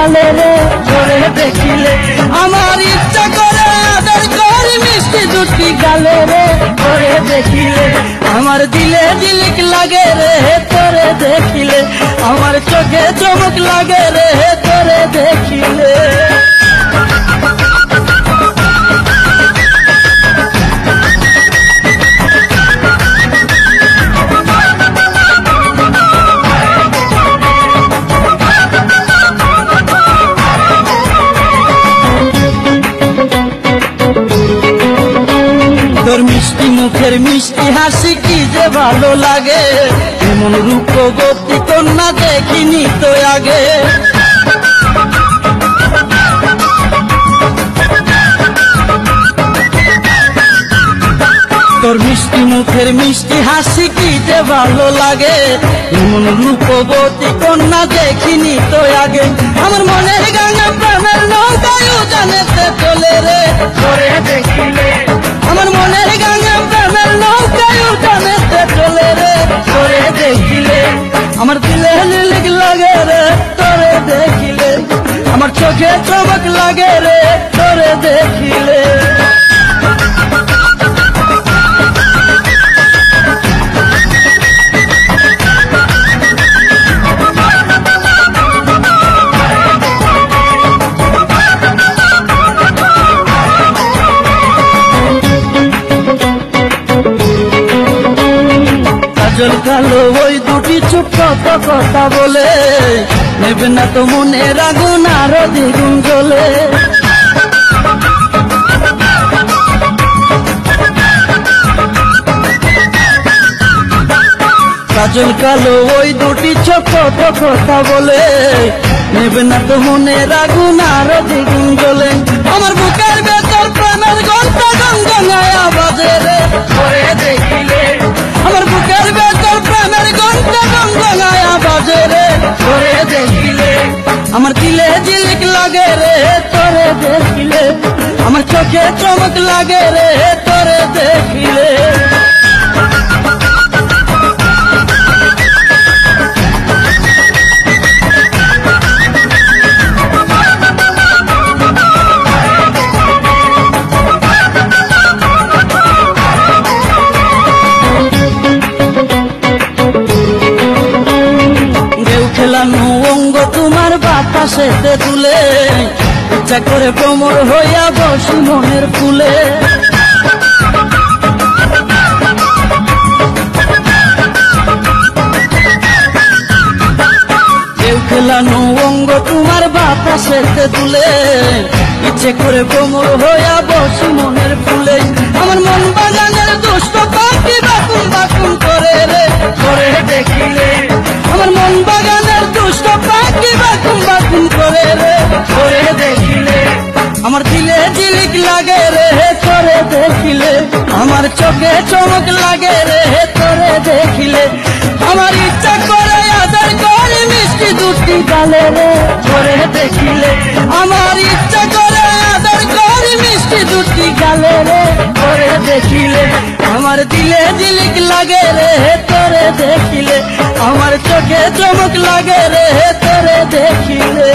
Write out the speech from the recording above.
গালে রে তোরে দেখিলে আমার ইচ্ছা করে আদর করি মিষ্টি দুটি গালে রে তোরে দেখিলে আমার দিলে ঝিলিক লাগে রে তোরে দেখিলে আমার চোখে চমক লাগে রে তোরে দেখিলে তোর মিষ্টি মুখের মিষ্টি হাসি কি যে ভালো লাগে এমন রূপবতী কন্যা দেখিনি তো আগে তোর মিষ্টি মুখের মিষ্টি হাসি কি যে ভালো লাগে এমন রূপবতী কন্যা দেখিনি তো আগে আমার মনের গাঙা প্রেমের নৌকায় জানেতে চলে রে তোরে দেখিলে আমার মনের গাঙা প্রেমের নৌকায় জানেতে চলে রে তোরে দেখিলে আমার দিলে ঝিলিক লাগে রে তোরে দেখিলে আমার চোখে চমক লাগে রে তোরে দেখিলে কাজল কালো ওই দুটি চুপ কথা বলে নেবে না তো মনের আগুন আরো দ্বিগুণ জ্বলে কাজল কালো ওই দুটি চোখ কথা বলে নেবে না তো মনের আগুন আরো দ্বিগুণ জ্বলে আমার বুকের ভেতর প্রেমের ঘন্টা গঙ্গায়া বাজে রে তোরে দেখিলে আমার বুকের ভেতর প্রেমের ঘন্টা গঙ্গায়া বাজে রে তোরে দেখিলে আমার দিলে ঝিলিক লাগে রে তোরে দেখিলে আমার চোখে চমক লাগে রে তোরে দেখিলে খেলানো অঙ্গ তোমার বাতাসেতে তুলে ইচ্ছা করে কোমর হইয়া বসি মনের ফুলে কেউ খেলানো অঙ্গ তোমার বাতাসেতে তুলে ইচ্ছে করে কোমর হইয়া বসি মনের ফুলে আমার মন বাগানের দুষ্ট পাখি বাকুম বাকুম করে রে করে দেখিলে আমার মন বাগানের দুষ্ট পাখি বাকুম বাকুম করে রে করে দেখিলে আমার দিলে ঝিলিক লাগে রে করে দেখিলে আমার চোখে চমক লাগে রে করে দেখিলে আমার ইচ্ছা করে আদর করি মিষ্টি দুটি গালে রে করে দেখিলে আমার ইচ্ছা করে আদর করি মিষ্টি দুটি গালে রে করে দেখিলে আমার দিলে ঝিলিক লাগে রে তোরে দেখিলে আমার চোখে চমক লাগে রে তোরে দেখিলে